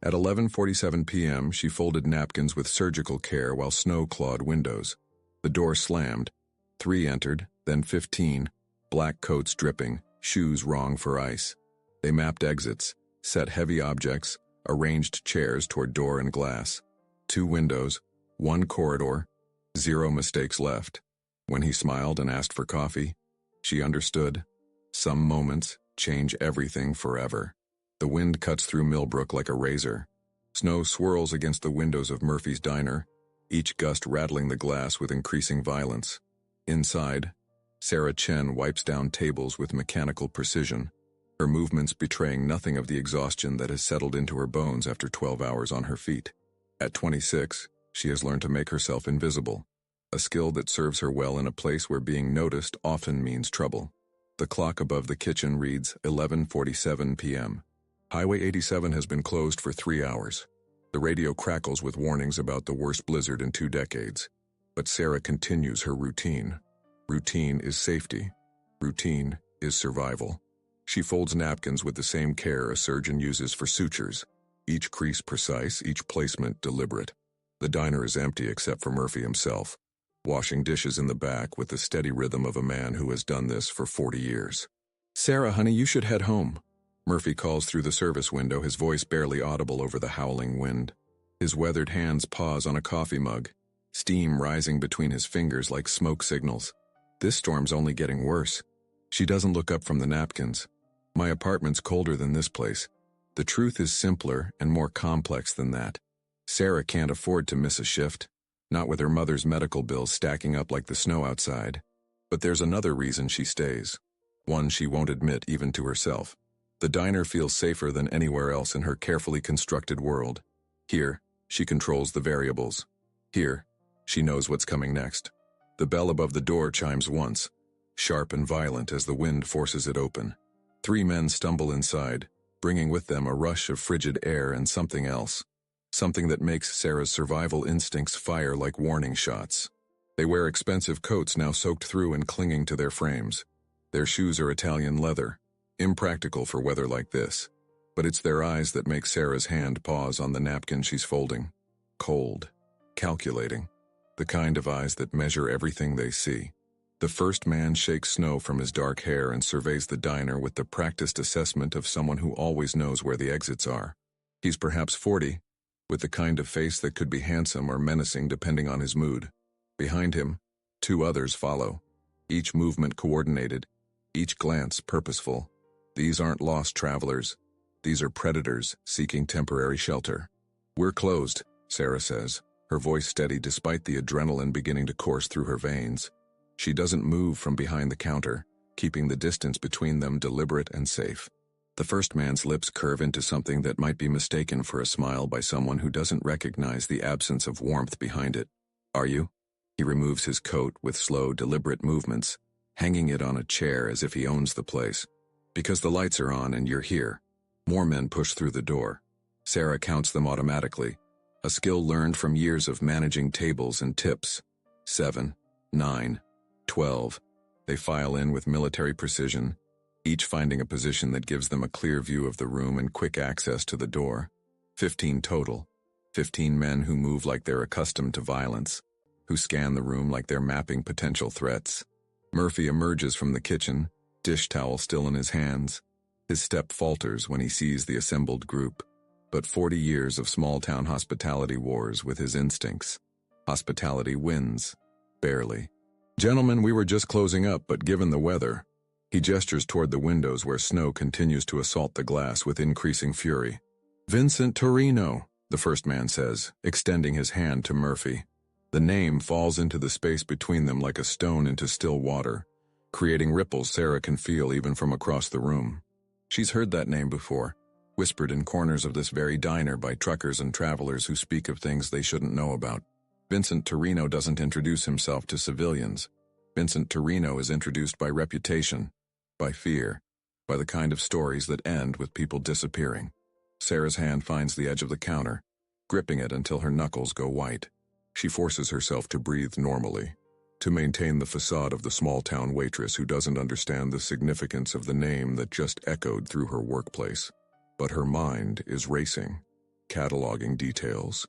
At 11:47 p.m., she folded napkins with surgical care while snow clawed windows. The door slammed. 3 entered, then 15, black coats dripping, shoes wrong for ice. They mapped exits, set heavy objects, arranged chairs toward door and glass. 2 windows, 1 corridor, 0 mistakes left. When he smiled and asked for coffee, she understood. Some moments change everything forever. The wind cuts through Millbrook like a razor. Snow swirls against the windows of Murphy's diner, each gust rattling the glass with increasing violence. Inside, Sarah Chen wipes down tables with mechanical precision, her movements betraying nothing of the exhaustion that has settled into her bones after 12 hours on her feet. At 26, she has learned to make herself invisible, a skill that serves her well in a place where being noticed often means trouble. The clock above the kitchen reads 11:47 p.m. Highway 87 has been closed for 3 hours. The radio crackles with warnings about the worst blizzard in 2 decades. But Sarah continues her routine. Routine is safety. Routine is survival. She folds napkins with the same care a surgeon uses for sutures, each crease precise, each placement deliberate. The diner is empty except for Murphy himself, washing dishes in the back with the steady rhythm of a man who has done this for 40 years. "Sarah, honey, you should head home," Murphy calls through the service window, his voice barely audible over the howling wind. His weathered hands pause on a coffee mug, steam rising between his fingers like smoke signals. This storm's only getting worse. She doesn't look up from the napkins. "My apartment's colder than this place." The truth is simpler and more complex than that. Sarah can't afford to miss a shift, not with her mother's medical bills stacking up like the snow outside. But there's another reason she stays, one she won't admit even to herself. The diner feels safer than anywhere else in her carefully constructed world. Here, she controls the variables. Here, she knows what's coming next. The bell above the door chimes once, sharp and violent as the wind forces it open. 3 men stumble inside, bringing with them a rush of frigid air and something else. Something that makes Sarah's survival instincts fire like warning shots. They wear expensive coats now soaked through and clinging to their frames. Their shoes are Italian leather, impractical for weather like this. But it's their eyes that make Sarah's hand pause on the napkin she's folding. Cold, calculating, the kind of eyes that measure everything they see. The first man shakes snow from his dark hair and surveys the diner with the practiced assessment of someone who always knows where the exits are. He's perhaps 40, with the kind of face that could be handsome or menacing depending on his mood. Behind him, 2 others follow, each movement coordinated, each glance purposeful. These aren't lost travelers. These are predators seeking temporary shelter. "We're closed," Sarah says, her voice steady despite the adrenaline beginning to course through her veins. She doesn't move from behind the counter, keeping the distance between them deliberate and safe. The first man's lips curve into something that might be mistaken for a smile by someone who doesn't recognize the absence of warmth behind it. "Are you?" He removes his coat with slow, deliberate movements, hanging it on a chair as if he owns the place. "Because the lights are on and you're here." More men push through the door. Sarah counts them automatically, a skill learned from years of managing tables and tips. 7, 9, 12. They file in with military precision, each finding a position that gives them a clear view of the room and quick access to the door. 15 total. 15 men who move like they're accustomed to violence, who scan the room like they're mapping potential threats. Murphy emerges from the kitchen, dish towel still in his hands. His step falters when he sees the assembled group, but 40 years of small-town hospitality wars with his instincts. Hospitality wins. Barely. "Gentlemen, we were just closing up, but given the weather..." He gestures toward the windows where snow continues to assault the glass with increasing fury. "Vincent Torino," the first man says, extending his hand to Murphy. The name falls into the space between them like a stone into still water, creating ripples Sarah can feel even from across the room. She's heard that name before, whispered in corners of this very diner by truckers and travelers who speak of things they shouldn't know about. Vincent Torino doesn't introduce himself to civilians. Vincent Torino is introduced by reputation, by fear, by the kind of stories that end with people disappearing. Sarah's hand finds the edge of the counter, gripping it until her knuckles go white. She forces herself to breathe normally, to maintain the facade of the small-town waitress who doesn't understand the significance of the name that just echoed through her workplace. But her mind is racing, cataloging details,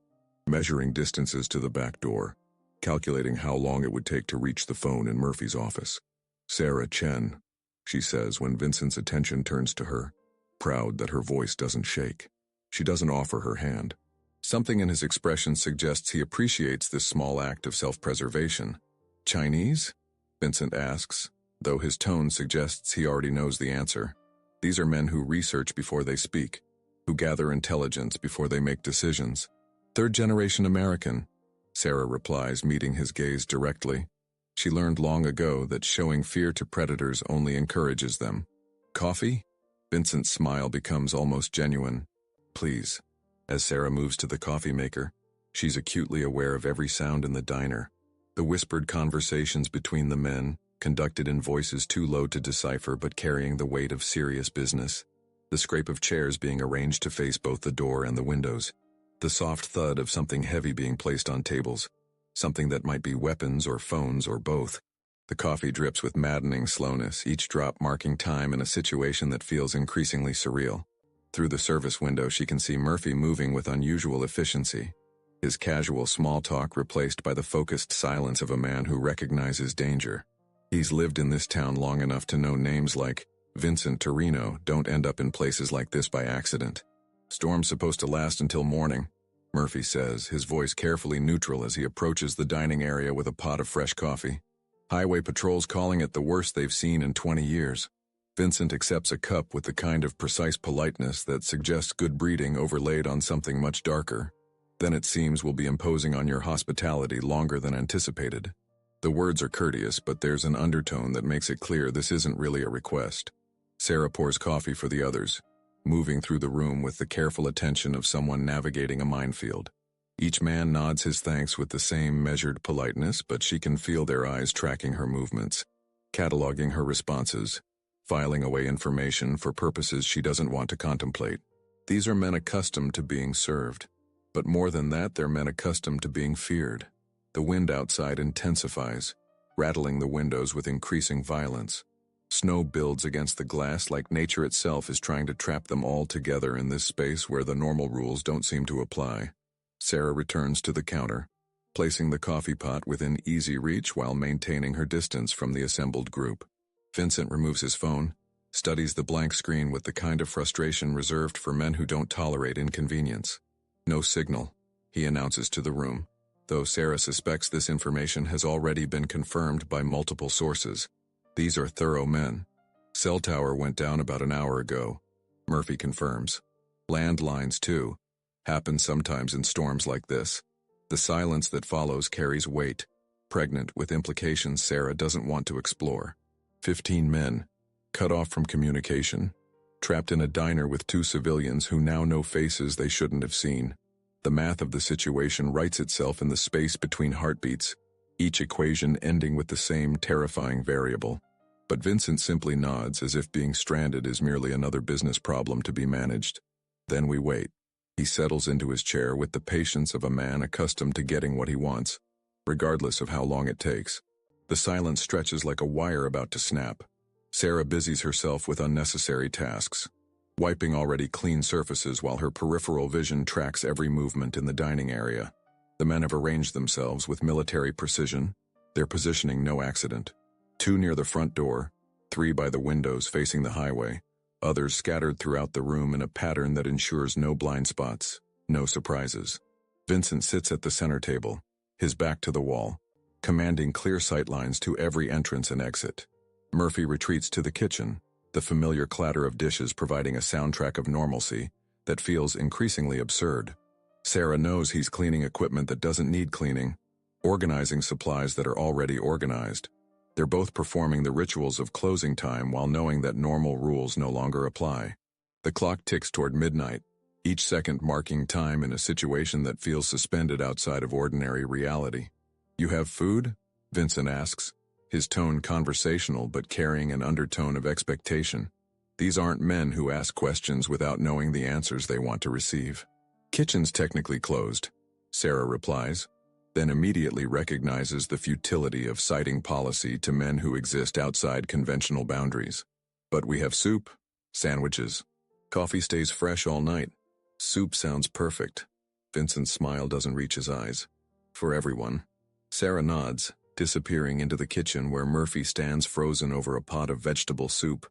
measuring distances to the back door, calculating how long it would take to reach the phone in Murphy's office. "Sarah Chen," she says when Vincent's attention turns to her, proud that her voice doesn't shake. She doesn't offer her hand. Something in his expression suggests he appreciates this small act of self-preservation. "Chinese?" Vincent asks, though his tone suggests he already knows the answer. These are men who research before they speak, who gather intelligence before they make decisions. "Third-generation American," Sarah replies, meeting his gaze directly. She learned long ago that showing fear to predators only encourages them. "Coffee?" Vincent's smile becomes almost genuine. "Please." As Sarah moves to the coffee maker, she's acutely aware of every sound in the diner. The whispered conversations between the men, conducted in voices too low to decipher but carrying the weight of serious business. The scrape of chairs being arranged to face both the door and the windows. The soft thud of something heavy being placed on tables. Something that might be weapons or phones or both. The coffee drips with maddening slowness, each drop marking time in a situation that feels increasingly surreal. Through the service window, she can see Murphy moving with unusual efficiency. His casual small talk replaced by the focused silence of a man who recognizes danger. He's lived in this town long enough to know names like Vincent Torino don't end up in places like this by accident. "Storm's supposed to last until morning," Murphy says, his voice carefully neutral as he approaches the dining area with a pot of fresh coffee. "Highway patrol's calling it the worst they've seen in 20 years. Vincent accepts a cup with the kind of precise politeness that suggests good breeding overlaid on something much darker. "Then it seems we'll be imposing on your hospitality longer than anticipated." The words are courteous, but there's an undertone that makes it clear this isn't really a request. Sarah pours coffee for the others, moving through the room with the careful attention of someone navigating a minefield. Each man nods his thanks with the same measured politeness, but she can feel their eyes tracking her movements, cataloging her responses, filing away information for purposes she doesn't want to contemplate. These are men accustomed to being served. But more than that, they're men accustomed to being feared. The wind outside intensifies, rattling the windows with increasing violence. Snow builds against the glass like nature itself is trying to trap them all together in this space where the normal rules don't seem to apply. Sarah returns to the counter, placing the coffee pot within easy reach while maintaining her distance from the assembled group. Vincent removes his phone, studies the blank screen with the kind of frustration reserved for men who don't tolerate inconvenience. "No signal," he announces to the room, though Sarah suspects this information has already been confirmed by multiple sources. These are thorough men. "Cell tower went down about an hour ago," Murphy confirms. "Landlines, too. Happen sometimes in storms like this." The silence that follows carries weight, pregnant with implications Sarah doesn't want to explore. 15 men, cut off from communication, trapped in a diner with 2 civilians who now know faces they shouldn't have seen. The math of the situation writes itself in the space between heartbeats, each equation ending with the same terrifying variable. But Vincent simply nods as if being stranded is merely another business problem to be managed. Then we wait. He settles into his chair with the patience of a man accustomed to getting what he wants, regardless of how long it takes. The silence stretches like a wire about to snap. Sarah busies herself with unnecessary tasks, wiping already clean surfaces while her peripheral vision tracks every movement in the dining area. The men have arranged themselves with military precision, their positioning no accident. 2 near the front door, 3 by the windows facing the highway, others scattered throughout the room in a pattern that ensures no blind spots, no surprises. Vincent sits at the center table, his back to the wall, commanding clear sightlines to every entrance and exit. Murphy retreats to the kitchen, the familiar clatter of dishes providing a soundtrack of normalcy that feels increasingly absurd. Sarah knows he's cleaning equipment that doesn't need cleaning, organizing supplies that are already organized. They're both performing the rituals of closing time while knowing that normal rules no longer apply. The clock ticks toward midnight, each second marking time in a situation that feels suspended outside of ordinary reality. "You have food?" Vincent asks, his tone conversational but carrying an undertone of expectation. These aren't men who ask questions without knowing the answers they want to receive. "Kitchen's technically closed," Sarah replies, then immediately recognizes the futility of citing policy to men who exist outside conventional boundaries. "But we have soup, sandwiches. Coffee stays fresh all night." Soup sounds perfect. Vincent's smile doesn't reach his eyes. For everyone. Sarah nods, disappearing into the kitchen where Murphy stands frozen over a pot of vegetable soup,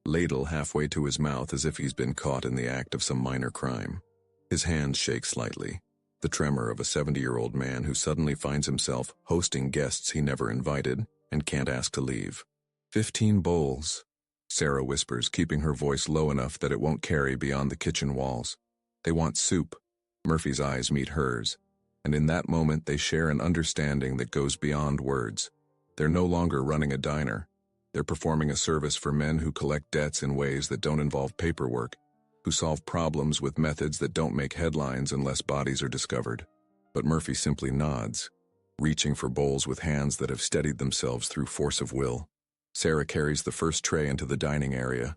ladle halfway to his mouth as if he's been caught in the act of some minor crime. His hands shake slightly, the tremor of a 70-year-old man who suddenly finds himself hosting guests he never invited and can't ask to leave. 15 bowls, Sarah whispers, keeping her voice low enough that it won't carry beyond the kitchen walls. They want soup. Murphy's eyes meet hers, and in that moment they share an understanding that goes beyond words. They're no longer running a diner. They're performing a service for men who collect debts in ways that don't involve paperwork, who solve problems with methods that don't make headlines unless bodies are discovered. But Murphy simply nods, reaching for bowls with hands that have steadied themselves through force of will. Sarah carries the first tray into the dining area,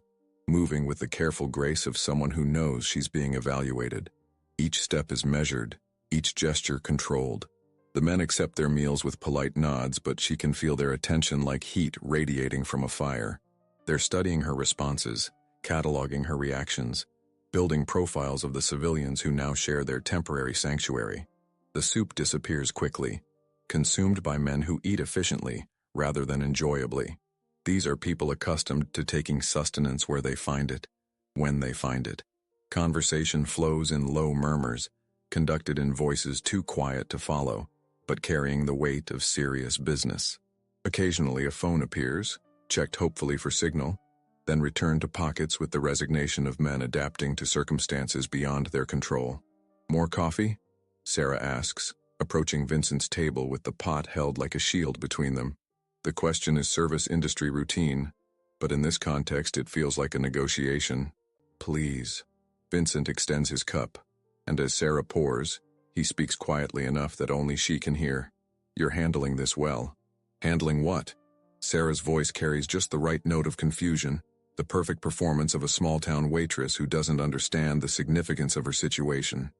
moving with the careful grace of someone who knows she's being evaluated. Each step is measured, each gesture controlled. The men accept their meals with polite nods, but she can feel their attention like heat radiating from a fire. They're studying her responses, cataloging her reactions, building profiles of the civilians who now share their temporary sanctuary. The soup disappears quickly, consumed by men who eat efficiently rather than enjoyably. These are people accustomed to taking sustenance where they find it, when they find it. Conversation flows in low murmurs, conducted in voices too quiet to follow, but carrying the weight of serious business. Occasionally a phone appears, checked hopefully for signal, then returned to pockets with the resignation of men adapting to circumstances beyond their control. More coffee? Sarah asks, approaching Vincent's table with the pot held like a shield between them. The question is service industry routine, but in this context it feels like a negotiation. Please. Vincent extends his cup, and as Sarah pours, he speaks quietly enough that only she can hear. You're handling this well. Handling what? Sarah's voice carries just the right note of confusion, the perfect performance of a small-town waitress who doesn't understand the significance of her situation.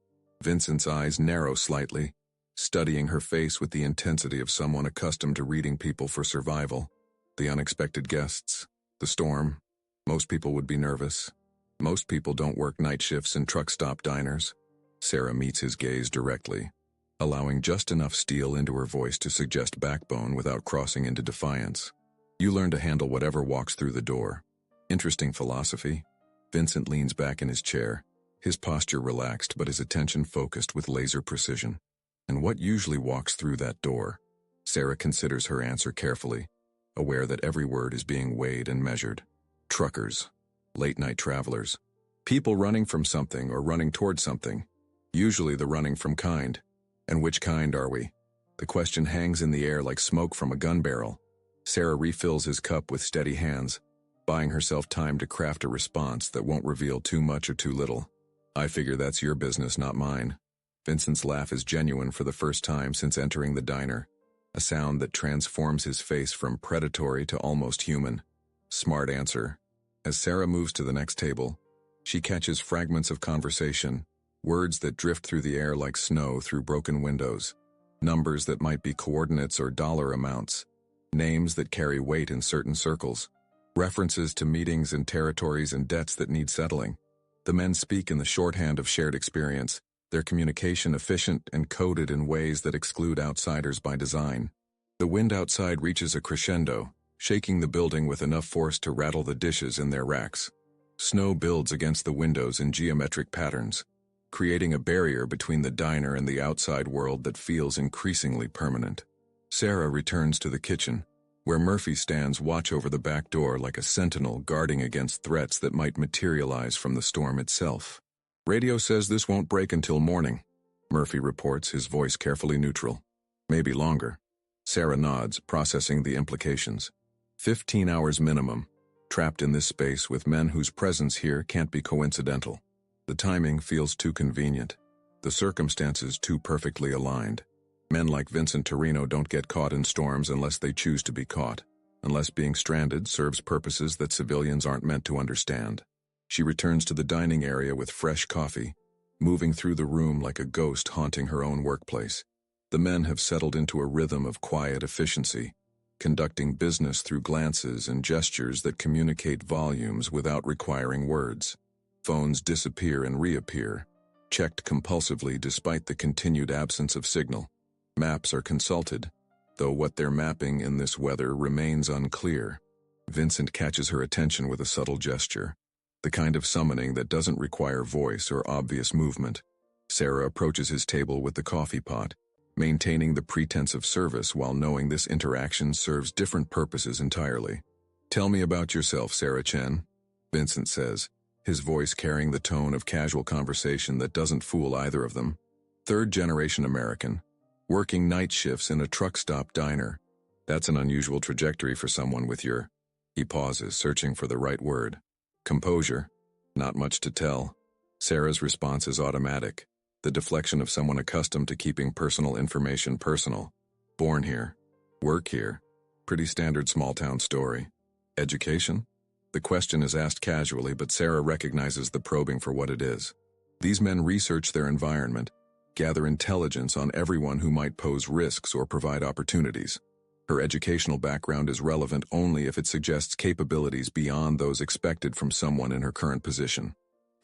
Vincent's eyes narrow slightly, studying her face with the intensity of someone accustomed to reading people for survival. The unexpected guests, the storm. Most people would be nervous. Most people don't work night shifts in truck stop diners. Sarah meets his gaze directly, allowing just enough steel into her voice to suggest backbone without crossing into defiance. You learn to handle whatever walks through the door. Interesting philosophy. Vincent leans back in his chair, his posture relaxed but his attention focused with laser precision. And what usually walks through that door? Sarah considers her answer carefully, aware that every word is being weighed and measured. Truckers. Late-night travelers. People running from something or running toward something. Usually the running from kind. And which kind are we? The question hangs in the air like smoke from a gun barrel. Sarah refills his cup with steady hands, buying herself time to craft a response that won't reveal too much or too little. I figure that's your business, not mine. Vincent's laugh is genuine for the first time since entering the diner, a sound that transforms his face from predatory to almost human. Smart answer. As Sarah moves to the next table, she catches fragments of conversation, words that drift through the air like snow through broken windows, numbers that might be coordinates or dollar amounts, names that carry weight in certain circles, references to meetings and territories and debts that need settling. The men speak in the shorthand of shared experience, their communication efficient and coded in ways that exclude outsiders by design. The wind outside reaches a crescendo, shaking the building with enough force to rattle the dishes in their racks. Snow builds against the windows in geometric patterns, creating a barrier between the diner and the outside world that feels increasingly permanent. Sarah returns to the kitchen, where Murphy stands watch over the back door like a sentinel guarding against threats that might materialize from the storm itself. Radio says this won't break until morning, Murphy reports, his voice carefully neutral. Maybe longer. Sarah nods, processing the implications. 15 hours minimum, trapped in this space with men whose presence here can't be coincidental. The timing feels too convenient, the circumstances too perfectly aligned. Men like Vincent Torino don't get caught in storms unless they choose to be caught, unless being stranded serves purposes that civilians aren't meant to understand. She returns to the dining area with fresh coffee, moving through the room like a ghost haunting her own workplace. The men have settled into a rhythm of quiet efficiency, conducting business through glances and gestures that communicate volumes without requiring words. Phones disappear and reappear, checked compulsively despite the continued absence of signal. Maps are consulted, though what they're mapping in this weather remains unclear. Vincent catches her attention with a subtle gesture, the kind of summoning that doesn't require voice or obvious movement. Sarah approaches his table with the coffee pot, maintaining the pretense of service while knowing this interaction serves different purposes entirely. "Tell me about yourself, Sarah Chen," Vincent says, his voice carrying the tone of casual conversation that doesn't fool either of them. Third-generation American, working night shifts in a truck stop diner. That's an unusual trajectory for someone with your... He pauses, searching for the right word. Composure. Not much to tell. Sarah's response is automatic, the deflection of someone accustomed to keeping personal information personal. Born here. Work here. Pretty standard small-town story. Education? The question is asked casually, but Sarah recognizes the probing for what it is. These men research their environment, gather intelligence on everyone who might pose risks or provide opportunities. Her educational background is relevant only if it suggests capabilities beyond those expected from someone in her current position.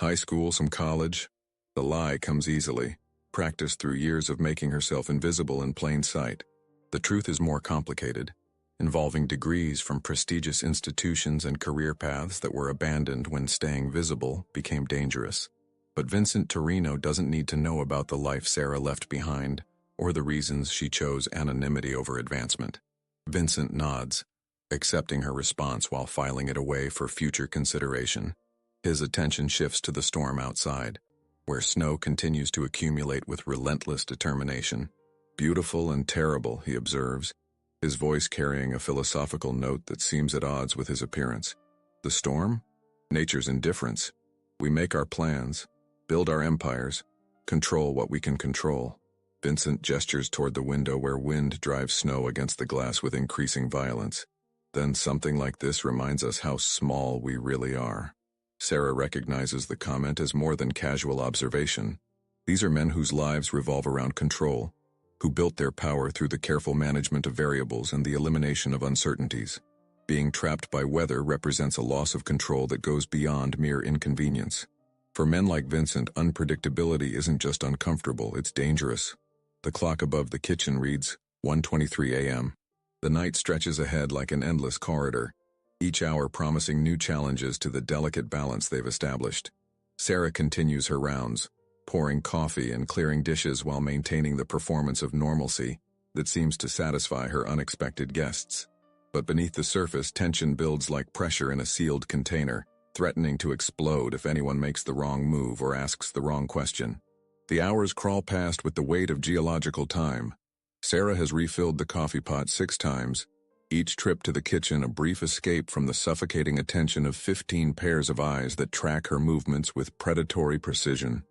High school, some college? The lie comes easily, practiced through years of making herself invisible in plain sight. The truth is more complicated, involving degrees from prestigious institutions and career paths that were abandoned when staying visible became dangerous. But Vincent Torino doesn't need to know about the life Sarah left behind, or the reasons she chose anonymity over advancement. Vincent nods, accepting her response while filing it away for future consideration. His attention shifts to the storm outside, where snow continues to accumulate with relentless determination. Beautiful and terrible, he observes, his voice carrying a philosophical note that seems at odds with his appearance. The storm? Nature's indifference. We make our plans, build our empires, control what we can control. Vincent gestures toward the window where wind drives snow against the glass with increasing violence. Then something like this reminds us how small we really are. Sarah recognizes the comment as more than casual observation. These are men whose lives revolve around control, who built their power through the careful management of variables and the elimination of uncertainties. Being trapped by weather represents a loss of control that goes beyond mere inconvenience. For men like Vincent, unpredictability isn't just uncomfortable, it's dangerous. The clock above the kitchen reads 1:23 a.m. The night stretches ahead like an endless corridor, each hour promising new challenges to the delicate balance they've established. Sarah continues her rounds, pouring coffee and clearing dishes while maintaining the performance of normalcy that seems to satisfy her unexpected guests. But beneath the surface, tension builds like pressure in a sealed container, threatening to explode if anyone makes the wrong move or asks the wrong question. The hours crawl past with the weight of geological time. Sarah has refilled the coffee pot 6 times, each trip to the kitchen a brief escape from the suffocating attention of 15 pairs of eyes that track her movements with predatory precision.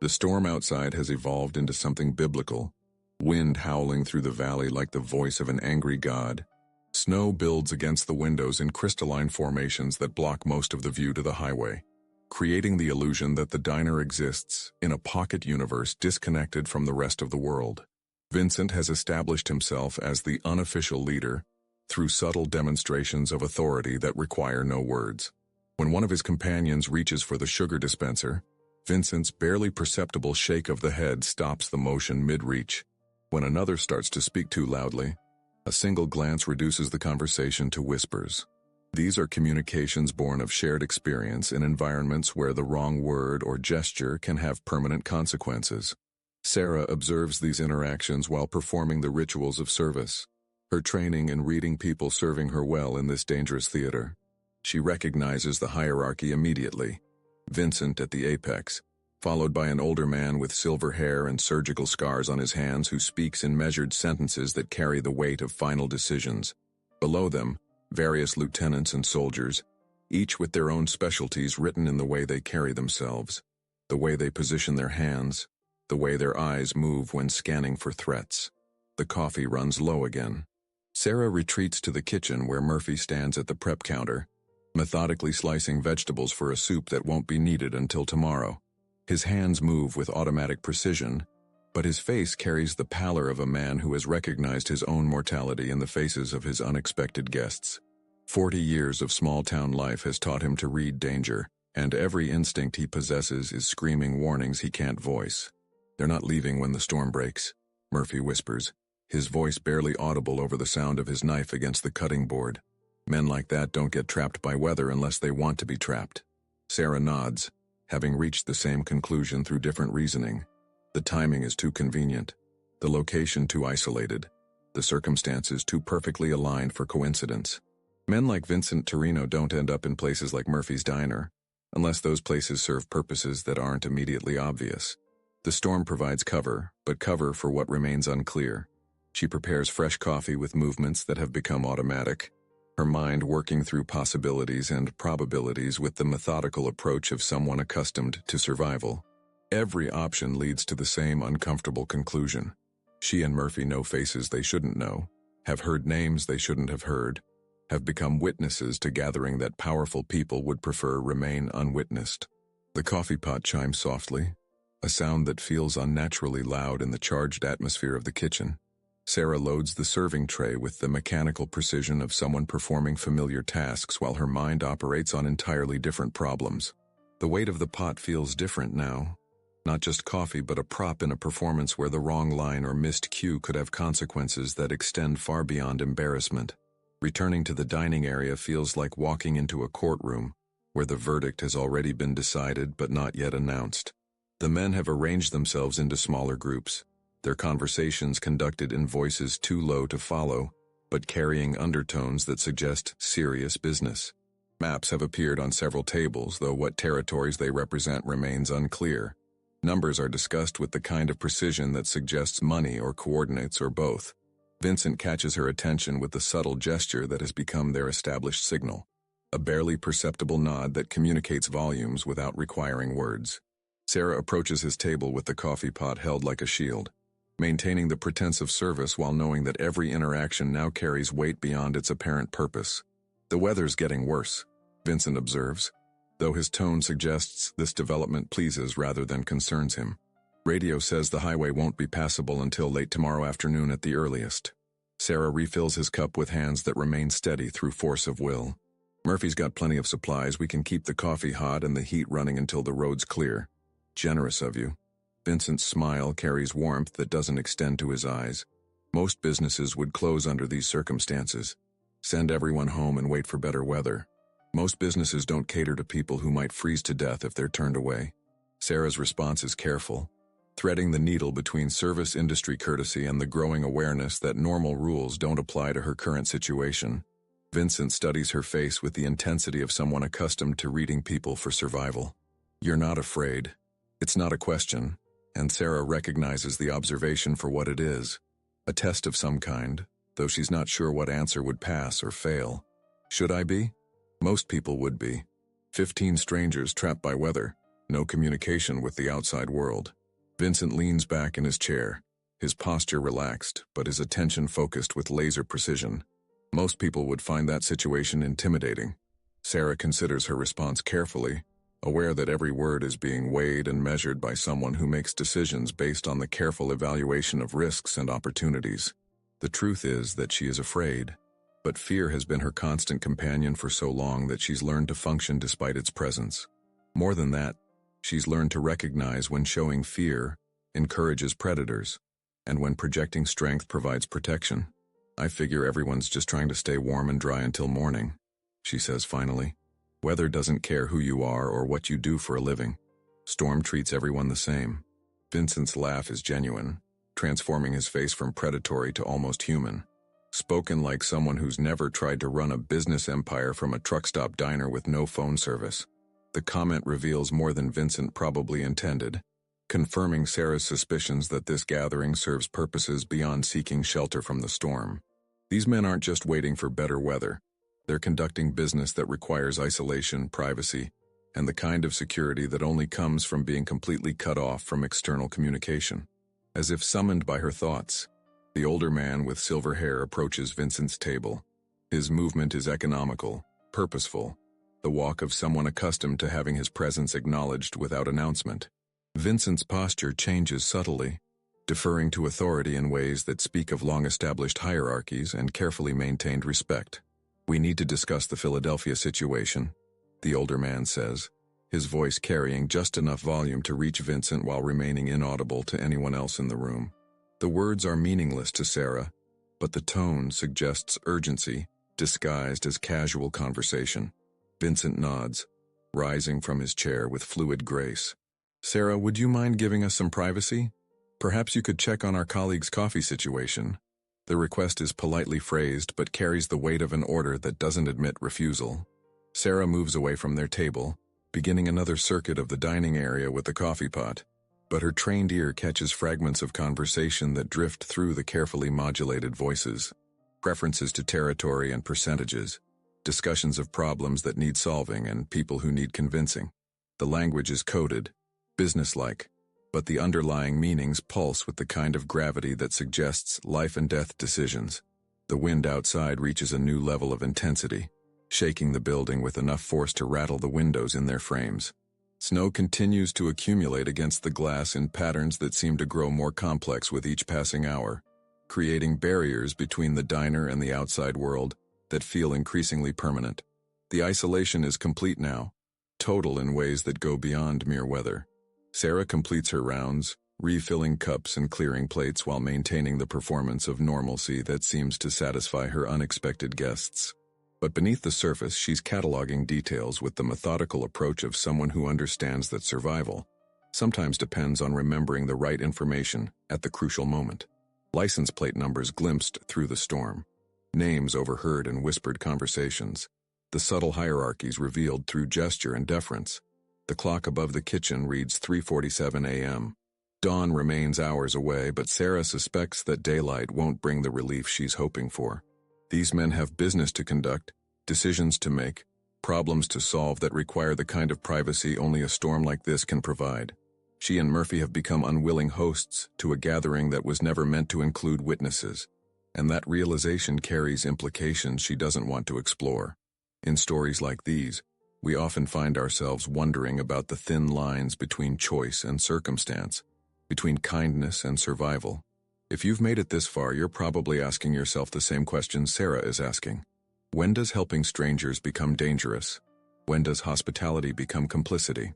The storm outside has evolved into something biblical, wind howling through the valley like the voice of an angry god. Snow builds against the windows in crystalline formations that block most of the view to the highway, creating the illusion that the diner exists in a pocket universe disconnected from the rest of the world. Vincent has established himself as the unofficial leader through subtle demonstrations of authority that require no words. When one of his companions reaches for the sugar dispenser, Vincent's barely perceptible shake of the head stops the motion mid-reach. When another starts to speak too loudly, a single glance reduces the conversation to whispers. These are communications born of shared experience in environments where the wrong word or gesture can have permanent consequences. Sarah observes these interactions while performing the rituals of service, her training in reading people serving her well in this dangerous theater. She recognizes the hierarchy immediately. Vincent at the apex, followed by an older man with silver hair and surgical scars on his hands who speaks in measured sentences that carry the weight of final decisions. Below them, various lieutenants and soldiers, each with their own specialties written in the way they carry themselves, the way they position their hands, the way their eyes move when scanning for threats. The coffee runs low again. Sarah retreats to the kitchen where Murphy stands at the prep counter, methodically slicing vegetables for a soup that won't be needed until tomorrow. His hands move with automatic precision, but his face carries the pallor of a man who has recognized his own mortality in the faces of his unexpected guests. 40 years of small-town life has taught him to read danger, and every instinct he possesses is screaming warnings he can't voice. "They're not leaving when the storm breaks," Murphy whispers, his voice barely audible over the sound of his knife against the cutting board. Men like that don't get trapped by weather unless they want to be trapped. Sarah nods, having reached the same conclusion through different reasoning. The timing is too convenient, the location too isolated, the circumstances too perfectly aligned for coincidence. Men like Vincent Torino don't end up in places like Murphy's Diner, unless those places serve purposes that aren't immediately obvious. The storm provides cover, but cover for what remains unclear. She prepares fresh coffee with movements that have become automatic, her mind working through possibilities and probabilities with the methodical approach of someone accustomed to survival. Every option leads to the same uncomfortable conclusion. She and Murphy know faces they shouldn't know, have heard names they shouldn't have heard, have become witnesses to gathering that powerful people would prefer remain unwitnessed. The coffee pot chimes softly, a sound that feels unnaturally loud in the charged atmosphere of the kitchen. Sarah loads the serving tray with the mechanical precision of someone performing familiar tasks while her mind operates on entirely different problems. The weight of the pot feels different now. Not just coffee, but a prop in a performance where the wrong line or missed cue could have consequences that extend far beyond embarrassment. Returning to the dining area feels like walking into a courtroom, where the verdict has already been decided but not yet announced. The men have arranged themselves into smaller groups, their conversations conducted in voices too low to follow, but carrying undertones that suggest serious business. Maps have appeared on several tables, though what territories they represent remains unclear. Numbers are discussed with the kind of precision that suggests money or coordinates or both. Vincent catches her attention with the subtle gesture that has become their established signal, a barely perceptible nod that communicates volumes without requiring words. Sarah approaches his table with the coffee pot held like a shield, maintaining the pretense of service while knowing that every interaction now carries weight beyond its apparent purpose. "The weather's getting worse," Vincent observes, though his tone suggests this development pleases rather than concerns him. "Radio says the highway won't be passable until late tomorrow afternoon at the earliest." Sarah refills his cup with hands that remain steady through force of will. "Murphy's got plenty of supplies. We can keep the coffee hot and the heat running until the road's clear." "Generous of you." Vincent's smile carries warmth that doesn't extend to his eyes. Most businesses would close under these circumstances. Send everyone home and wait for better weather. Most businesses don't cater to people who might freeze to death if they're turned away. Sarah's response is careful, threading the needle between service industry courtesy and the growing awareness that normal rules don't apply to her current situation. Vincent studies her face with the intensity of someone accustomed to reading people for survival. "You're not afraid. It's not a question," and Sarah recognizes the observation for what it is, a test of some kind, though she's not sure what answer would pass or fail. Should I be? Most people would be. 15 strangers trapped by weather, no communication with the outside world. Vincent leans back in his chair, his posture relaxed, but his attention focused with laser precision. Most people would find that situation intimidating. Sarah considers her response carefully, aware that every word is being weighed and measured by someone who makes decisions based on the careful evaluation of risks and opportunities. The truth is that she is afraid, but fear has been her constant companion for so long that she's learned to function despite its presence. More than that, she's learned to recognize when showing fear encourages predators, and when projecting strength provides protection. "I figure everyone's just trying to stay warm and dry until morning," she says finally. "Weather doesn't care who you are or what you do for a living. Storm treats everyone the same." Vincent's laugh is genuine, transforming his face from predatory to almost human. Spoken like someone who's never tried to run a business empire from a truck stop diner with no phone service. The comment reveals more than Vincent probably intended, confirming Sarah's suspicions that this gathering serves purposes beyond seeking shelter from the storm. These men aren't just waiting for better weather. They're conducting business that requires isolation, privacy, and the kind of security that only comes from being completely cut off from external communication. As if summoned by her thoughts, the older man with silver hair approaches Vincent's table. His movement is economical, purposeful, the walk of someone accustomed to having his presence acknowledged without announcement. Vincent's posture changes subtly, deferring to authority in ways that speak of long-established hierarchies and carefully maintained respect. "We need to discuss the Philadelphia situation," the older man says, his voice carrying just enough volume to reach Vincent while remaining inaudible to anyone else in the room. The words are meaningless to Sarah, but the tone suggests urgency, disguised as casual conversation. Vincent nods, rising from his chair with fluid grace. "Sarah, would you mind giving us some privacy? Perhaps you could check on our colleague's coffee situation." The request is politely phrased but carries the weight of an order that doesn't admit refusal. Sarah moves away from their table, beginning another circuit of the dining area with the coffee pot, but her trained ear catches fragments of conversation that drift through the carefully modulated voices, references to territory and percentages, discussions of problems that need solving and people who need convincing. The language is coded, businesslike, but the underlying meanings pulse with the kind of gravity that suggests life and death decisions. The wind outside reaches a new level of intensity, shaking the building with enough force to rattle the windows in their frames. Snow continues to accumulate against the glass in patterns that seem to grow more complex with each passing hour, creating barriers between the diner and the outside world that feel increasingly permanent. The isolation is complete now, total in ways that go beyond mere weather. Sarah completes her rounds, refilling cups and clearing plates while maintaining the performance of normalcy that seems to satisfy her unexpected guests. But beneath the surface, she's cataloging details with the methodical approach of someone who understands that survival sometimes depends on remembering the right information at the crucial moment. License plate numbers glimpsed through the storm, names overheard in whispered conversations, the subtle hierarchies revealed through gesture and deference. The clock above the kitchen reads 3:47 a.m. Dawn remains hours away, but Sarah suspects that daylight won't bring the relief she's hoping for. These men have business to conduct, decisions to make, problems to solve that require the kind of privacy only a storm like this can provide. She and Murphy have become unwilling hosts to a gathering that was never meant to include witnesses, and that realization carries implications she doesn't want to explore. In stories like these, we often find ourselves wondering about the thin lines between choice and circumstance, between kindness and survival. If you've made it this far, you're probably asking yourself the same question Sarah is asking. When does helping strangers become dangerous? When does hospitality become complicity?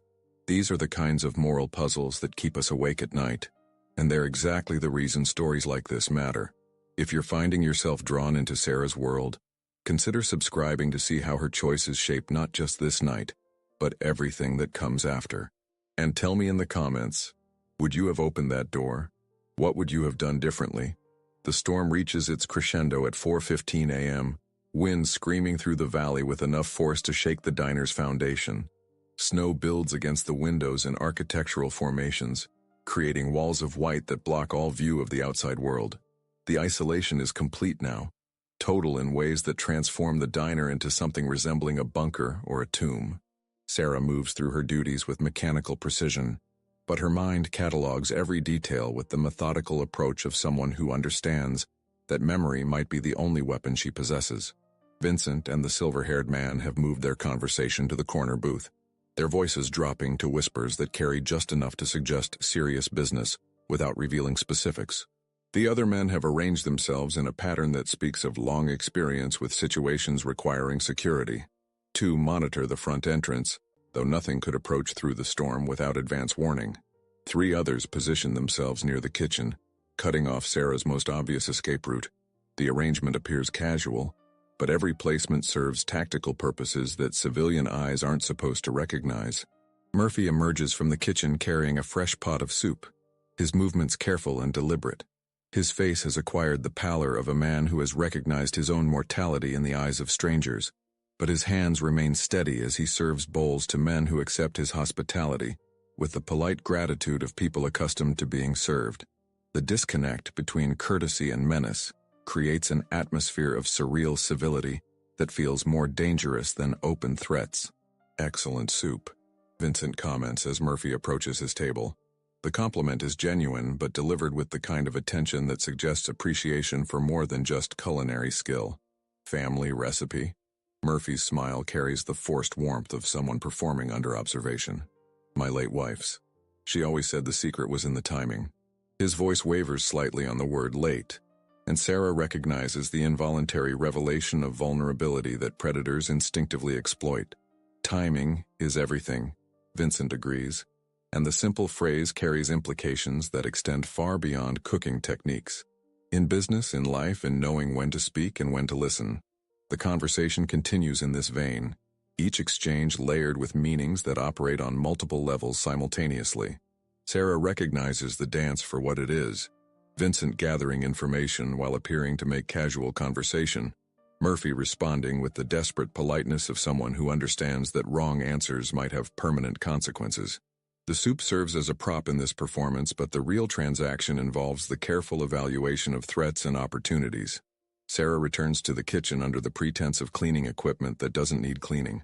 These are the kinds of moral puzzles that keep us awake at night, and they're exactly the reason stories like this matter. If you're finding yourself drawn into Sarah's world, consider subscribing to see how her choices shape not just this night, but everything that comes after. And tell me in the comments, would you have opened that door? What would you have done differently? The storm reaches its crescendo at 4:15 a.m., wind screaming through the valley with enough force to shake the diner's foundation. Snow builds against the windows in architectural formations, creating walls of white that block all view of the outside world. The isolation is complete now, total in ways that transform the diner into something resembling a bunker or a tomb. Sarah moves through her duties with mechanical precision, but her mind catalogs every detail with the methodical approach of someone who understands that memory might be the only weapon she possesses. Vincent and the silver-haired man have moved their conversation to the corner booth, their voices dropping to whispers that carry just enough to suggest serious business without revealing specifics. The other men have arranged themselves in a pattern that speaks of long experience with situations requiring security. Two monitor the front entrance, though nothing could approach through the storm without advance warning. Three others position themselves near the kitchen, cutting off Sarah's most obvious escape route. The arrangement appears casual, but every placement serves tactical purposes that civilian eyes aren't supposed to recognize. Murphy emerges from the kitchen carrying a fresh pot of soup, his movements careful and deliberate. His face has acquired the pallor of a man who has recognized his own mortality in the eyes of strangers, but his hands remain steady as he serves bowls to men who accept his hospitality, with the polite gratitude of people accustomed to being served. The disconnect between courtesy and menace creates an atmosphere of surreal civility that feels more dangerous than open threats. "Excellent soup," Vincent comments as Murphy approaches his table. The compliment is genuine but delivered with the kind of attention that suggests appreciation for more than just culinary skill. "Family recipe?" Murphy's smile carries the forced warmth of someone performing under observation. "My late wife's. She always said the secret was in the timing." His voice wavers slightly on the word late, and Sarah recognizes the involuntary revelation of vulnerability that predators instinctively exploit. Timing is everything, Vincent agrees, and the simple phrase carries implications that extend far beyond cooking techniques. In business, in life, in knowing when to speak and when to listen, the conversation continues in this vein, each exchange layered with meanings that operate on multiple levels simultaneously. Sarah recognizes the dance for what it is, Vincent gathering information while appearing to make casual conversation, Murphy responding with the desperate politeness of someone who understands that wrong answers might have permanent consequences. The soup serves as a prop in this performance, but the real transaction involves the careful evaluation of threats and opportunities. Sarah returns to the kitchen under the pretense of cleaning equipment that doesn't need cleaning.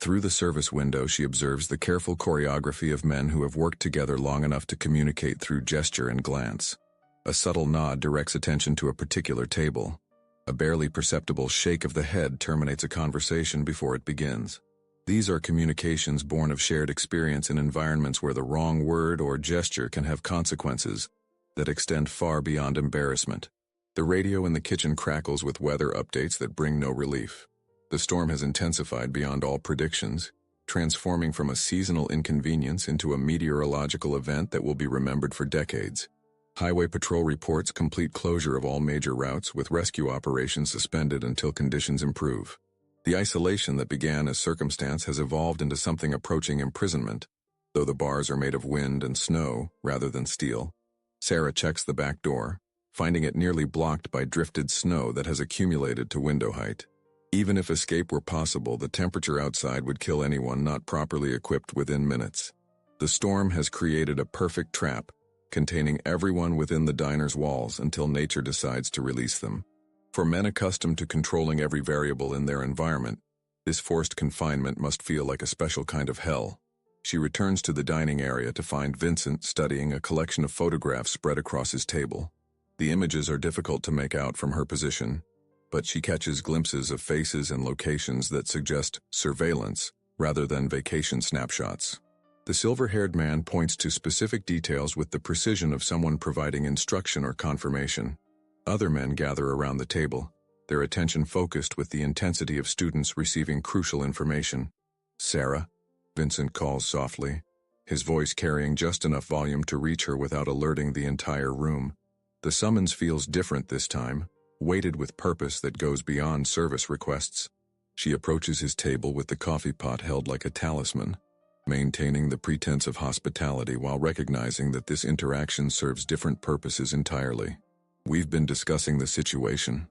Through the service window, she observes the careful choreography of men who have worked together long enough to communicate through gesture and glance. A subtle nod directs attention to a particular table. A barely perceptible shake of the head terminates a conversation before it begins. These are communications born of shared experience in environments where the wrong word or gesture can have consequences that extend far beyond embarrassment. The radio in the kitchen crackles with weather updates that bring no relief. The storm has intensified beyond all predictions, transforming from a seasonal inconvenience into a meteorological event that will be remembered for decades. Highway Patrol reports complete closure of all major routes, with rescue operations suspended until conditions improve. The isolation that began as circumstance has evolved into something approaching imprisonment, though the bars are made of wind and snow rather than steel. Sarah checks the back door, finding it nearly blocked by drifted snow that has accumulated to window height. Even if escape were possible, the temperature outside would kill anyone not properly equipped within minutes. The storm has created a perfect trap, containing everyone within the diner's walls until nature decides to release them. For men accustomed to controlling every variable in their environment, this forced confinement must feel like a special kind of hell. She returns to the dining area to find Vincent studying a collection of photographs spread across his table. The images are difficult to make out from her position, but she catches glimpses of faces and locations that suggest surveillance rather than vacation snapshots. The silver-haired man points to specific details with the precision of someone providing instruction or confirmation. Other men gather around the table, their attention focused with the intensity of students receiving crucial information. "Sarah," Vincent calls softly, his voice carrying just enough volume to reach her without alerting the entire room. The summons feels different this time, weighted with purpose that goes beyond service requests. She approaches his table with the coffee pot held like a talisman, maintaining the pretense of hospitality while recognizing that this interaction serves different purposes entirely. "We've been discussing the situation,"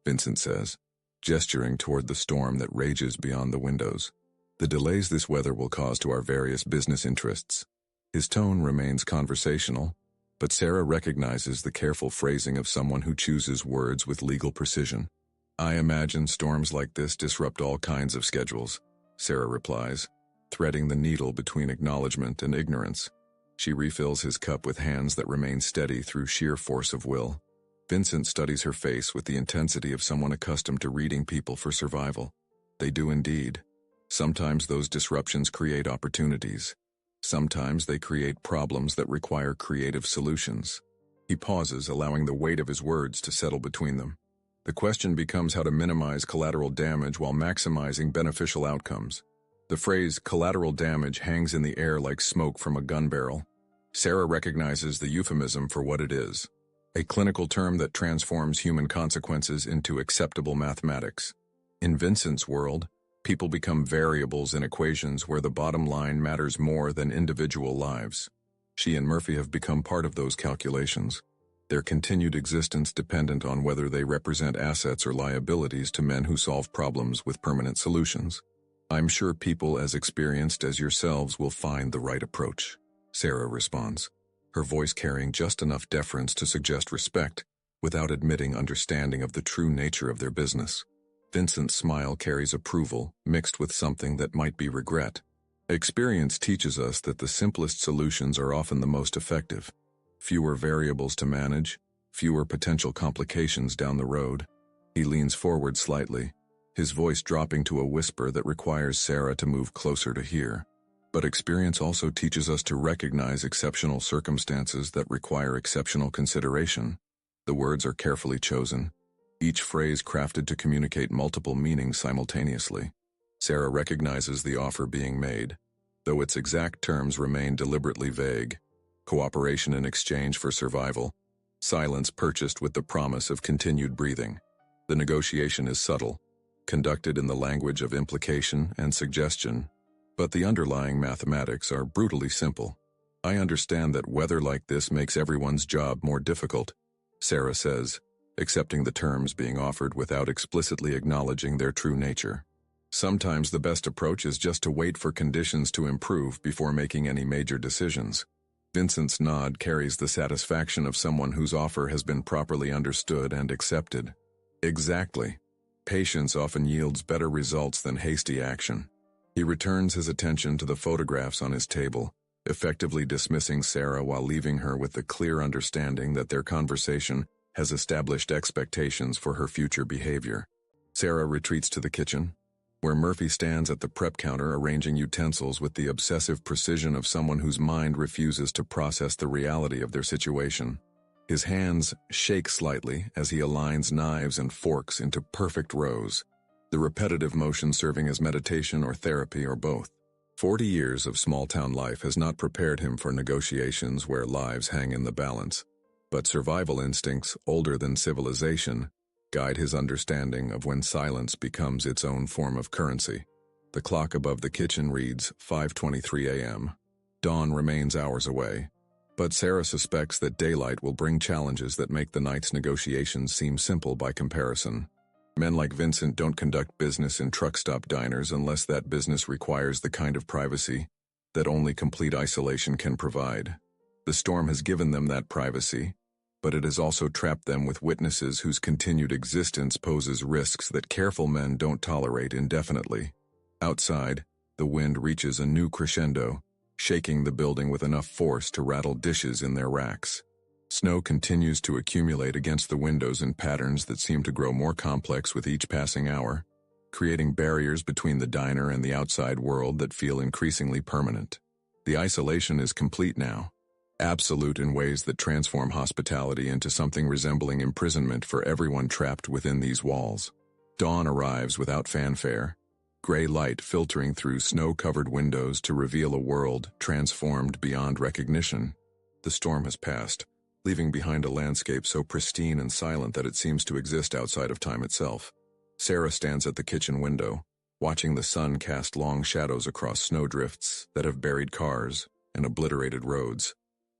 Vincent says, gesturing toward the storm that rages beyond the windows. "The delays this weather will cause to our various business interests." His tone remains conversational, but Sarah recognizes the careful phrasing of someone who chooses words with legal precision. "I imagine storms like this disrupt all kinds of schedules," Sarah replies, threading the needle between acknowledgement and ignorance. She refills his cup with hands that remain steady through sheer force of will. Vincent studies her face with the intensity of someone accustomed to reading people for survival. They do indeed. Sometimes those disruptions create opportunities. Sometimes they create problems that require creative solutions. He pauses, allowing the weight of his words to settle between them. The question becomes how to minimize collateral damage while maximizing beneficial outcomes. The phrase collateral damage hangs in the air like smoke from a gun barrel. Sarah recognizes the euphemism for what it is, a clinical term that transforms human consequences into acceptable mathematics. In Vincent's world, people become variables in equations where the bottom line matters more than individual lives. She and Murphy have become part of those calculations, their continued existence dependent on whether they represent assets or liabilities to men who solve problems with permanent solutions. "I'm sure people as experienced as yourselves will find the right approach," Sarah responds, her voice carrying just enough deference to suggest respect without admitting understanding of the true nature of their business. Vincent's smile carries approval, mixed with something that might be regret. Experience teaches us that the simplest solutions are often the most effective. Fewer variables to manage, fewer potential complications down the road. He leans forward slightly, his voice dropping to a whisper that requires Sarah to move closer to hear. But experience also teaches us to recognize exceptional circumstances that require exceptional consideration. The words are carefully chosen, each phrase crafted to communicate multiple meanings simultaneously. Sarah recognizes the offer being made, though its exact terms remain deliberately vague. Cooperation in exchange for survival. Silence purchased with the promise of continued breathing. The negotiation is subtle, conducted in the language of implication and suggestion, but the underlying mathematics are brutally simple. I understand that weather like this makes everyone's job more difficult, Sarah says, accepting the terms being offered without explicitly acknowledging their true nature. Sometimes the best approach is just to wait for conditions to improve before making any major decisions. Vincent's nod carries the satisfaction of someone whose offer has been properly understood and accepted. Exactly. Patience often yields better results than hasty action. He returns his attention to the photographs on his table, effectively dismissing Sarah while leaving her with the clear understanding that their conversation has established expectations for her future behavior. Sarah retreats to the kitchen, where Murphy stands at the prep counter arranging utensils with the obsessive precision of someone whose mind refuses to process the reality of their situation. His hands shake slightly as he aligns knives and forks into perfect rows, the repetitive motion serving as meditation or therapy or both. 40 years of small-town life has not prepared him for negotiations where lives hang in the balance, but survival instincts older than civilization guide his understanding of when silence becomes its own form of currency. The clock above the kitchen reads 5:23 a.m. Dawn remains hours away, but Sarah suspects that daylight will bring challenges that make the night's negotiations seem simple by comparison. Men like Vincent don't conduct business in truck stop diners unless that business requires the kind of privacy that only complete isolation can provide. The storm has given them that privacy, but it has also trapped them with witnesses whose continued existence poses risks that careful men don't tolerate indefinitely. Outside, the wind reaches a new crescendo, shaking the building with enough force to rattle dishes in their racks. Snow continues to accumulate against the windows in patterns that seem to grow more complex with each passing hour, creating barriers between the diner and the outside world that feel increasingly permanent. The isolation is complete now, absolute in ways that transform hospitality into something resembling imprisonment for everyone trapped within these walls. Dawn arrives without fanfare, gray light filtering through snow-covered windows to reveal a world transformed beyond recognition. The storm has passed, leaving behind a landscape so pristine and silent that it seems to exist outside of time itself. Sarah stands at the kitchen window, watching the sun cast long shadows across snowdrifts that have buried cars and obliterated roads.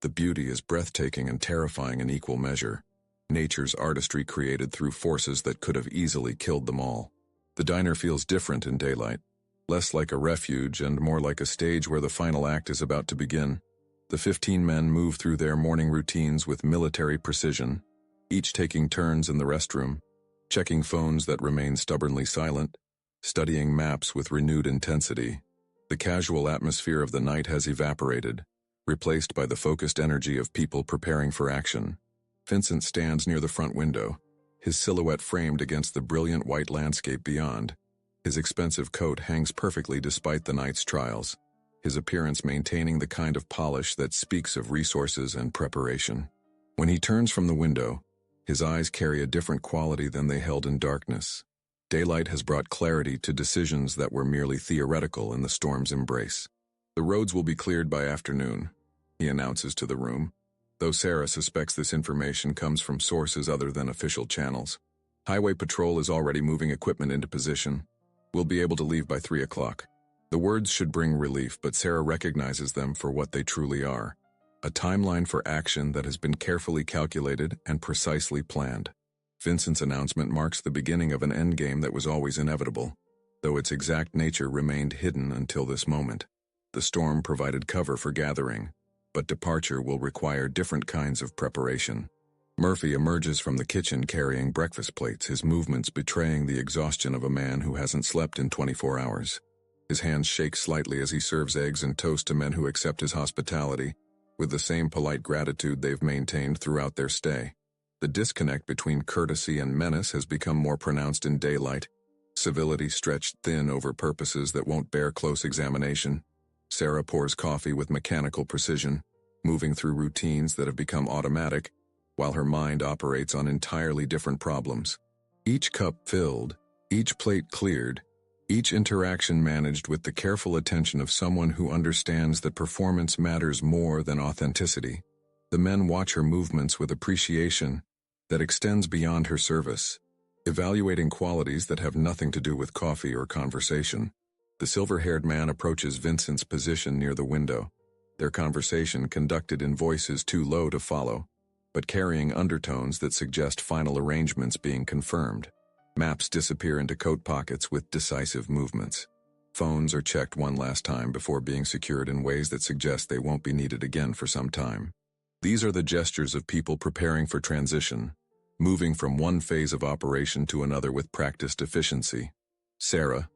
The beauty is breathtaking and terrifying in equal measure, nature's artistry created through forces that could have easily killed them all. The diner feels different in daylight, less like a refuge and more like a stage where the final act is about to begin. The 15 men move through their morning routines with military precision, each taking turns in the restroom, checking phones that remain stubbornly silent, studying maps with renewed intensity. The casual atmosphere of the night has evaporated, replaced by the focused energy of people preparing for action. Vincent stands near the front window, his silhouette framed against the brilliant white landscape beyond. His expensive coat hangs perfectly despite the night's trials, his appearance maintaining the kind of polish that speaks of resources and preparation. When he turns from the window, his eyes carry a different quality than they held in darkness. Daylight has brought clarity to decisions that were merely theoretical in the storm's embrace. The roads will be cleared by afternoon, he announces to the room, though Sarah suspects this information comes from sources other than official channels. Highway patrol is already moving equipment into position. We'll be able to leave by 3 o'clock. The words should bring relief, but Sarah recognizes them for what they truly are. A timeline for action that has been carefully calculated and precisely planned. Vincent's announcement marks the beginning of an endgame that was always inevitable, though its exact nature remained hidden until this moment. The storm provided cover for gathering, but departure will require different kinds of preparation. Murphy emerges from the kitchen carrying breakfast plates, his movements betraying the exhaustion of a man who hasn't slept in 24 hours. His hands shake slightly as he serves eggs and toast to men who accept his hospitality, with the same polite gratitude they've maintained throughout their stay. The disconnect between courtesy and menace has become more pronounced in daylight, civility stretched thin over purposes that won't bear close examination. Sarah pours coffee with mechanical precision, moving through routines that have become automatic, while her mind operates on entirely different problems. Each cup filled, each plate cleared, Each interaction managed with the careful attention of someone who understands that performance matters more than authenticity. The men watch her movements with appreciation that extends beyond her service, evaluating qualities that have nothing to do with coffee or conversation. The silver-haired man approaches Vincent's position near the window, their conversation conducted in voices too low to follow, but carrying undertones that suggest final arrangements being confirmed. Maps disappear into coat pockets with decisive movements. Phones are checked one last time before being secured in ways that suggest they won't be needed again for some time. These are the gestures of people preparing for transition, moving from one phase of operation to another with practiced efficiency. "Sarah,"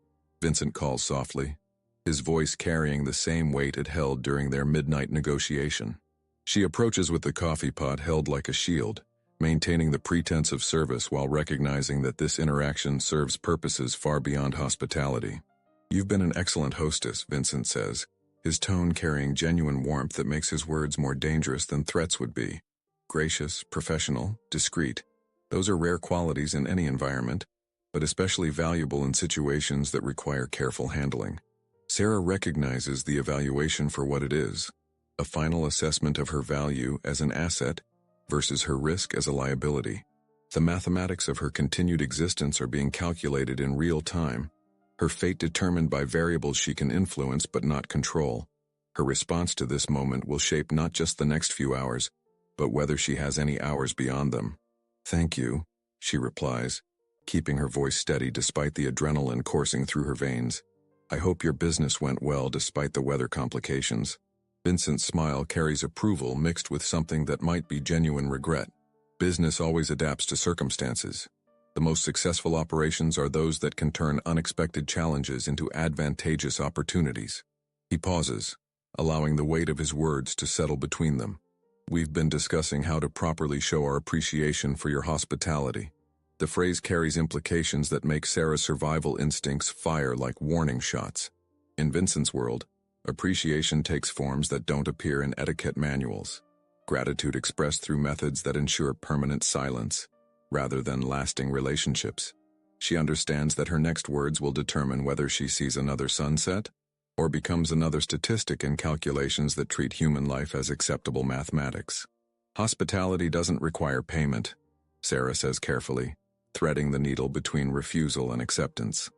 Vincent calls softly, his voice carrying the same weight it held during their midnight negotiation. She approaches with the coffee pot held like a shield, maintaining the pretense of service while recognizing that this interaction serves purposes far beyond hospitality. "You've been an excellent hostess," Vincent says, his tone carrying genuine warmth that makes his words more dangerous than threats would be. Gracious, professional, discreet. Those are rare qualities in any environment, but especially valuable in situations that require careful handling. Sarah recognizes the evaluation for what it is, a final assessment of her value as an asset versus her risk as a liability. The mathematics of her continued existence are being calculated in real time, her fate determined by variables she can influence but not control. Her response to this moment will shape not just the next few hours, but whether she has any hours beyond them. "Thank you," she replies, keeping her voice steady despite the adrenaline coursing through her veins. "I hope your business went well despite the weather complications." Vincent's smile carries approval mixed with something that might be genuine regret. Business always adapts to circumstances. The most successful operations are those that can turn unexpected challenges into advantageous opportunities. He pauses, allowing the weight of his words to settle between them. "We've been discussing how to properly show our appreciation for your hospitality." The phrase carries implications that make Sarah's survival instincts fire like warning shots. In Vincent's world, appreciation takes forms that don't appear in etiquette manuals. Gratitude expressed through methods that ensure permanent silence, rather than lasting relationships. She understands that her next words will determine whether she sees another sunset, or becomes another statistic in calculations that treat human life as acceptable mathematics. "Hospitality doesn't require payment," Sarah says carefully, threading the needle between refusal and acceptance.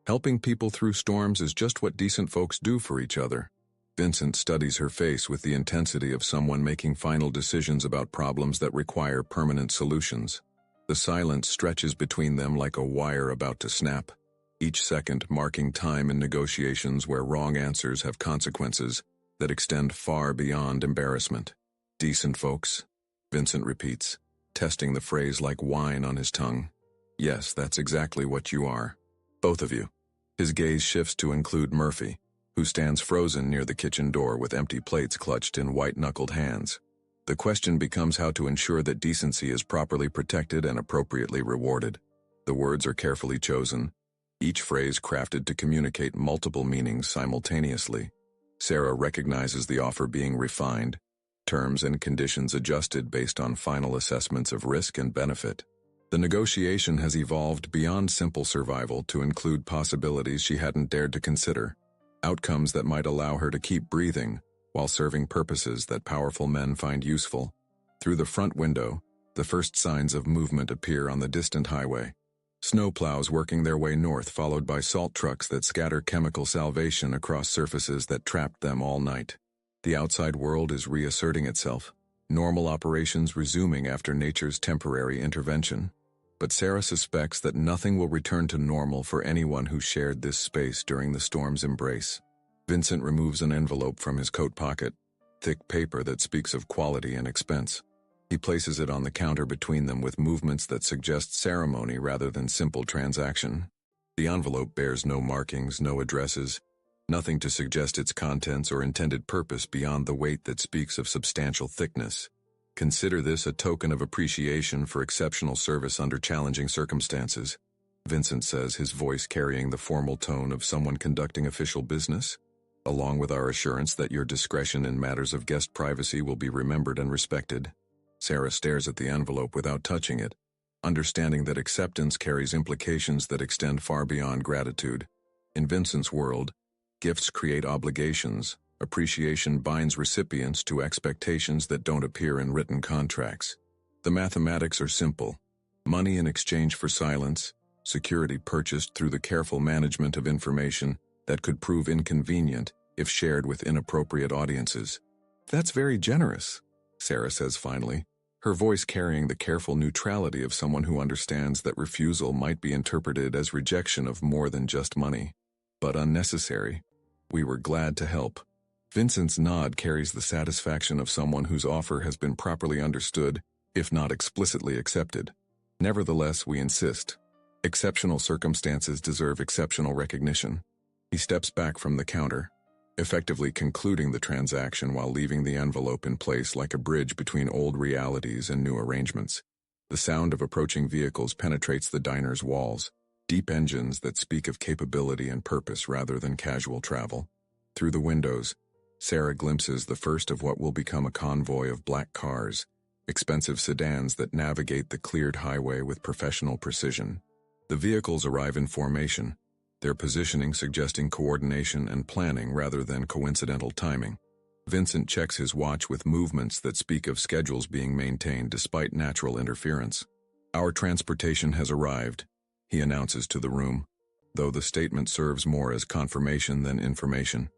"Helping people through storms is just what decent folks do for each other." Vincent studies her face with the intensity of someone making final decisions about problems that require permanent solutions. The silence stretches between them like a wire about to snap, each second marking time in negotiations where wrong answers have consequences that extend far beyond embarrassment. "Decent folks," Vincent repeats, testing the phrase like wine on his tongue. "Yes, that's exactly what you are. Both of you." His gaze shifts to include Murphy, who stands frozen near the kitchen door with empty plates clutched in white-knuckled hands. The question becomes how to ensure that decency is properly protected and appropriately rewarded. The words are carefully chosen, each phrase crafted to communicate multiple meanings simultaneously. Sarah recognizes the offer being refined, terms and conditions adjusted based on final assessments of risk and benefit. The negotiation has evolved beyond simple survival to include possibilities she hadn't dared to consider, outcomes that might allow her to keep breathing while serving purposes that powerful men find useful. Through the front window, the first signs of movement appear on the distant highway. Snowplows working their way north, followed by salt trucks that scatter chemical salvation across surfaces that trapped them all night. The outside world is reasserting itself, normal operations resuming after nature's temporary intervention. But Sarah suspects that nothing will return to normal for anyone who shared this space during the storm's embrace. Vincent removes an envelope from his coat pocket, thick paper that speaks of quality and expense. He places it on the counter between them with movements that suggest ceremony rather than simple transaction. The envelope bears no markings, no addresses, nothing to suggest its contents or intended purpose beyond the weight that speaks of substantial thickness. "Consider this a token of appreciation for exceptional service under challenging circumstances," Vincent says, his voice carrying the formal tone of someone conducting official business, "along with our assurance that your discretion in matters of guest privacy will be remembered and respected." Sarah stares at the envelope without touching it, understanding that acceptance carries implications that extend far beyond gratitude. In Vincent's world, gifts create obligations, appreciation binds recipients to expectations that don't appear in written contracts. The mathematics are simple. Money in exchange for silence, security purchased through the careful management of information that could prove inconvenient if shared with inappropriate audiences. "That's very generous," Sarah says finally, her voice carrying the careful neutrality of someone who understands that refusal might be interpreted as rejection of more than just money. "But unnecessary. We were glad to help." Vincent's nod carries the satisfaction of someone whose offer has been properly understood, if not explicitly accepted. "Nevertheless, we insist. Exceptional circumstances deserve exceptional recognition." He steps back from the counter, effectively concluding the transaction while leaving the envelope in place like a bridge between old realities and new arrangements. The sound of approaching vehicles penetrates the diner's walls, deep engines that speak of capability and purpose rather than casual travel. Through the windows, Sarah glimpses the first of what will become a convoy of black cars, expensive sedans that navigate the cleared highway with professional precision. The vehicles arrive in formation, their positioning suggesting coordination and planning rather than coincidental timing. Vincent checks his watch with movements that speak of schedules being maintained despite natural interference. "Our transportation has arrived," he announces to the room, though the statement serves more as confirmation than information.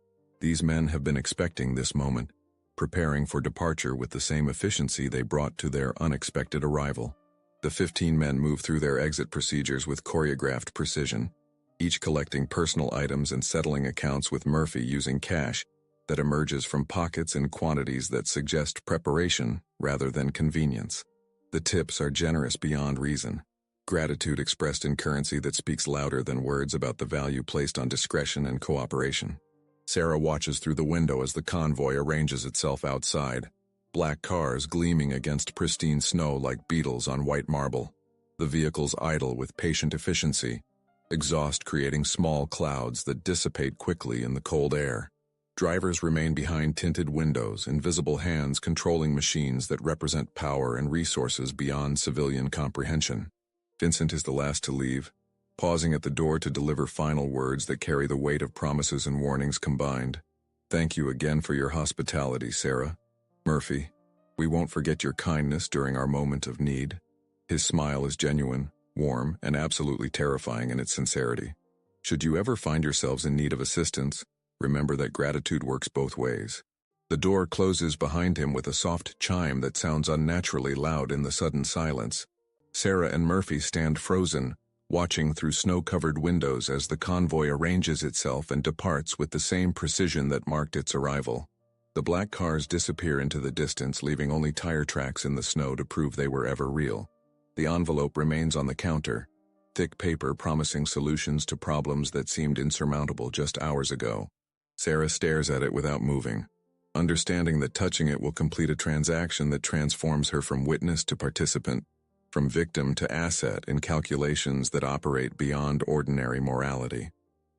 These men have been expecting this moment, preparing for departure with the same efficiency they brought to their unexpected arrival. The 15 men move through their exit procedures with choreographed precision, each collecting personal items and settling accounts with Murphy using cash that emerges from pockets in quantities that suggest preparation rather than convenience. The tips are generous beyond reason, gratitude expressed in currency that speaks louder than words about the value placed on discretion and cooperation. Sarah watches through the window as the convoy arranges itself outside, black cars gleaming against pristine snow like beetles on white marble. The vehicles idle with patient efficiency, exhaust creating small clouds that dissipate quickly in the cold air. Drivers remain behind tinted windows, invisible hands controlling machines that represent power and resources beyond civilian comprehension. Vincent is the last to leave, pausing at the door to deliver final words that carry the weight of promises and warnings combined. "Thank you again for your hospitality, Sarah. Murphy, we won't forget your kindness during our moment of need." His smile is genuine, warm, and absolutely terrifying in its sincerity. Should you ever find yourselves in need of assistance, remember that gratitude works both ways. The door closes behind him with a soft chime that sounds unnaturally loud in the sudden silence. Sarah and Murphy stand frozen, watching through snow-covered windows as the convoy arranges itself and departs with the same precision that marked its arrival. The black cars disappear into the distance, leaving only tire tracks in the snow to prove they were ever real. The envelope remains on the counter, thick paper promising solutions to problems that seemed insurmountable just hours ago. Sarah stares at it without moving, understanding that touching it will complete a transaction that transforms her from witness to participant, from victim to asset in calculations that operate beyond ordinary morality.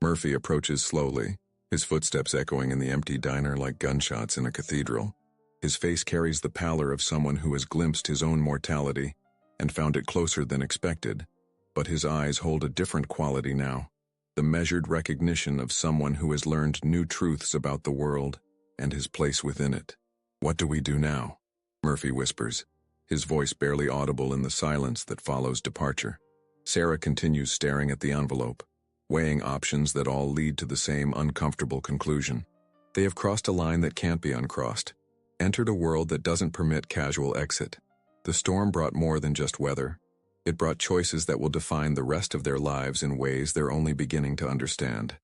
Murphy approaches slowly, his footsteps echoing in the empty diner like gunshots in a cathedral. His face carries the pallor of someone who has glimpsed his own mortality and found it closer than expected, but his eyes hold a different quality now, the measured recognition of someone who has learned new truths about the world and his place within it. "What do we do now?" Murphy whispers, his voice barely audible in the silence that follows departure. Sarah continues staring at the envelope, weighing options that all lead to the same uncomfortable conclusion. They have crossed a line that can't be uncrossed, entered a world that doesn't permit casual exit. The storm brought more than just weather. It brought choices that will define the rest of their lives in ways they're only beginning to understand.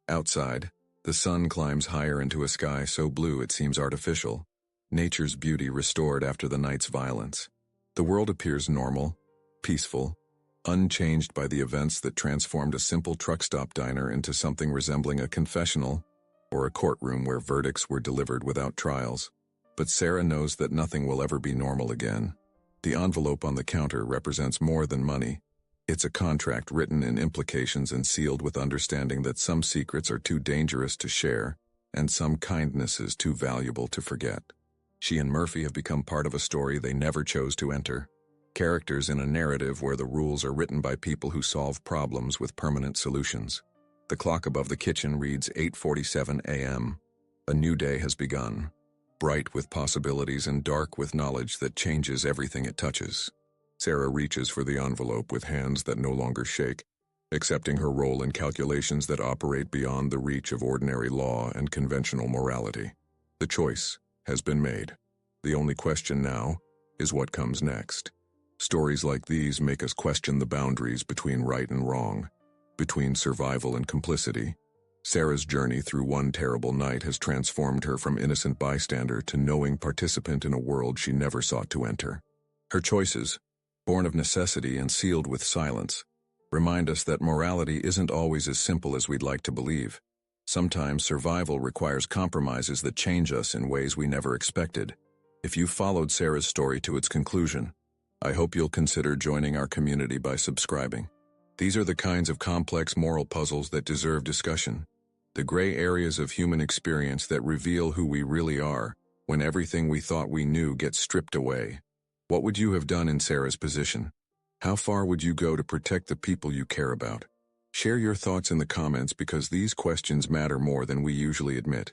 Outside, the sun climbs higher into a sky so blue it seems artificial, nature's beauty restored after the night's violence. The world appears normal, peaceful, unchanged by the events that transformed a simple truck stop diner into something resembling a confessional or a courtroom where verdicts were delivered without trials. But Sarah knows that nothing will ever be normal again. The envelope on the counter represents more than money. It's a contract written in implications and sealed with understanding that some secrets are too dangerous to share and some kindness is too valuable to forget. She and Murphy have become part of a story they never chose to enter. Characters in a narrative where the rules are written by people who solve problems with permanent solutions. The clock above the kitchen reads 8:47 a.m. A new day has begun, bright with possibilities and dark with knowledge that changes everything it touches. Sarah reaches for the envelope with hands that no longer shake, accepting her role in calculations that operate beyond the reach of ordinary law and conventional morality. The choice has been made. The only question now is what comes next. Stories like these make us question the boundaries between right and wrong, between survival and complicity. Sarah's journey through one terrible night has transformed her from innocent bystander to knowing participant in a world she never sought to enter. Her choices, born of necessity and sealed with silence, remind us that morality isn't always as simple as we'd like to believe. Sometimes survival requires compromises that change us in ways we never expected. If you followed Sarah's story to its conclusion, I hope you'll consider joining our community by subscribing. These are the kinds of complex moral puzzles that deserve discussion, the gray areas of human experience that reveal who we really are when everything we thought we knew gets stripped away. What would you have done in Sarah's position? How far would you go to protect the people you care about? Share your thoughts in the comments because these questions matter more than we usually admit.